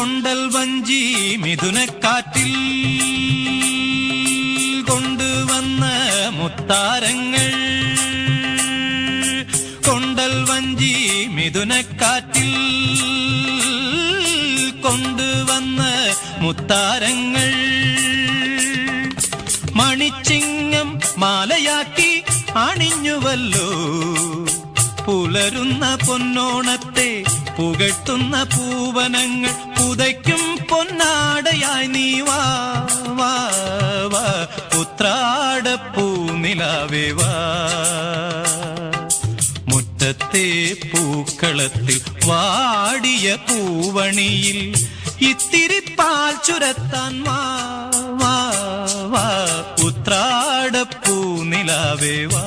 കൊണ്ടൽ വഞ്ചി മിഥുനക്കാറ്റിൽ കൊണ്ടുവന്ന മുത്താരങ്ങൾ. കൊണ്ടൽ വഞ്ചി മിഥുനക്കാറ്റിൽ കൊണ്ടുവന്ന മുത്താരങ്ങൾ. മണിച്ചിങ്ങം മാലയാക്കി അണിഞ്ഞുവല്ലോ പുലരുന്ന പൊന്നോണത്തെ പുകഴ്ത്തുന്ന പൂവനങ്ങൾ. പുതയ്ക്കും പൊന്നാടയായി നീ വാ വാ വാ ഉത്രാടപ്പൂനിലാവേ വാ. മുറ്റത്തെ പൂക്കളത്തിൽ വാടിയ പൂവണിയിൽ ഇത്തിരി പാൽ ചുരത്താൻ വാ വാ വാ ഉത്രാടപ്പൂനിലാവേ വാ.